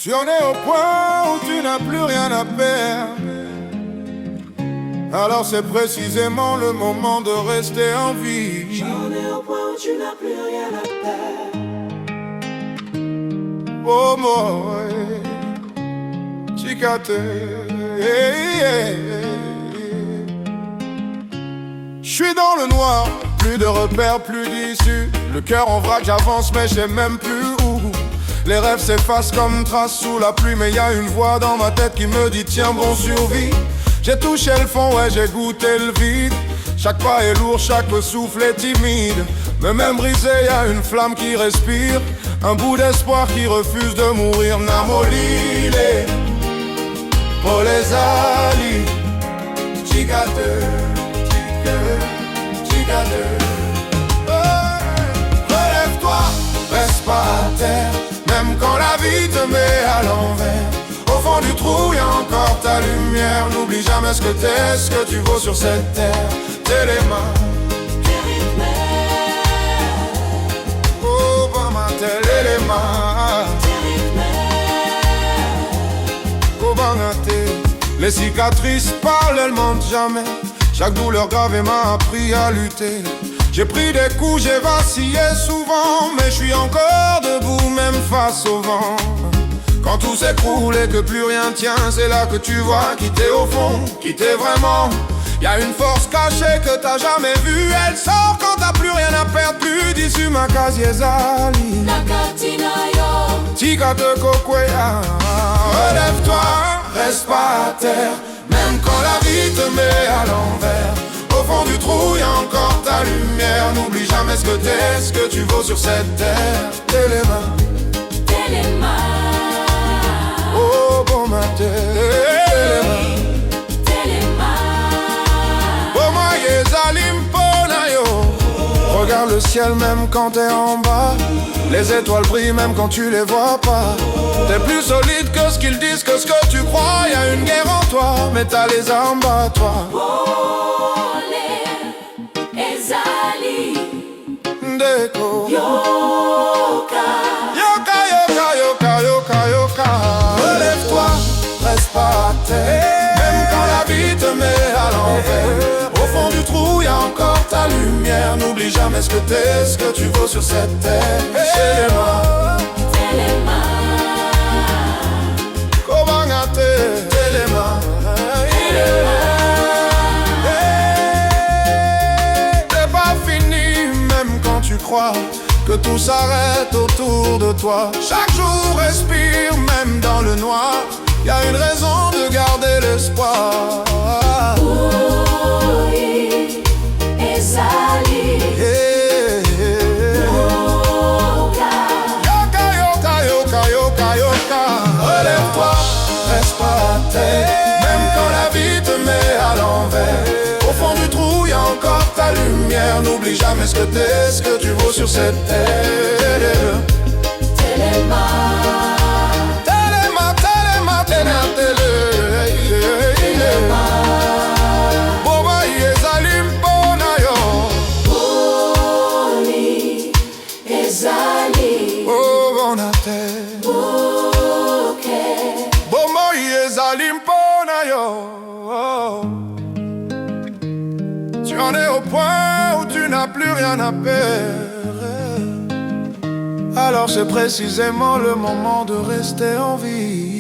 Tu en es au point où tu n'as plus rien à perdre. Alors c'est précisément le moment de rester en vie. J'en ai au point où tu n'as plus rien à perdre. Oh moi, Chicate. Je suis dans le noir, plus de repères, plus d'issue. Le cœur en vrac, j'avance mais je sais même plus où. Les rêves s'effacent comme traces sous la pluie, mais y a une voix dans ma tête qui me dit tiens bon survie. J'ai touché le fond, ouais j'ai goûté le vide. Chaque pas est lourd, chaque souffle est timide. Mais même brisé, y a une flamme qui respire. Un bout d'espoir qui refuse de mourir. Namolile, pour les ali, Chicate, Chicate. Relève-toi, reste pas à terre. Même quand la vie te met à l'envers, au fond du trou y'a encore ta lumière. N'oublie jamais ce que t'es, ce que tu vaux sur cette terre. T'es les mains, oh maman, t'es les mains, oh bangaté. Les cicatrices parlent, elles mentent jamais. Chaque douleur gravée m'a appris à lutter. J'ai pris des coups, j'ai vacillé souvent, mais je suis encore debout, même face au vent. Quand tout s'écroule et que plus rien tient, c'est là que tu vois qui t'es au fond, qui t'es vraiment. Y'a une force cachée que t'as jamais vue. Elle sort quand t'as plus rien à perdre, plus d'issue, ma casiezali. Chicate kokwea. Relève-toi, reste pas à terre. Même quand la vie te met à l'envers, au fond du trou y'a encore ta lumière. N'oublie jamais ce que t'es, ce que tu vaux sur cette terre. T'es les mains, oh bon matin, oh moi yezalimpo yo. Regarde le ciel même quand t'es en bas. Les étoiles brillent même quand tu les vois pas. T'es plus solide que ce qu'ils disent, que ce que tu crois. Y'a une guerre en toi, mais t'as les armes à toi. Deko Yoka, yoka, yoka, yoka, yoka, yoka. Relève-toi, reste pas à terre. Même quand la vie te met à l'envers, au fond du trou y'a encore ta lumière. N'oublie jamais ce que t'es, ce que tu vaux sur cette terre. Chez les mains, Kobangate, t'es les mains. T'es pas fini même quand tu crois que tout s'arrête autour de toi. Chaque jour respire, même dans le noir. Y'a une raison de garder l'espoir. Yoka, yoka, yoka, yoka, yoka. Relève-toi, reste pas à terre. Même quand la vie te met à l'envers, au fond du trou y'a encore ta lumière. N'oublie jamais ce que t'es, ce que tu vaux sur cette terre. Telema, telema, telema, telema. Boba yezalimpo yo. Oh bonate, boba yezalimpo yo. Tu en es au point où tu n'as plus rien à perdre. Alors c'est précisément le moment de rester en vie.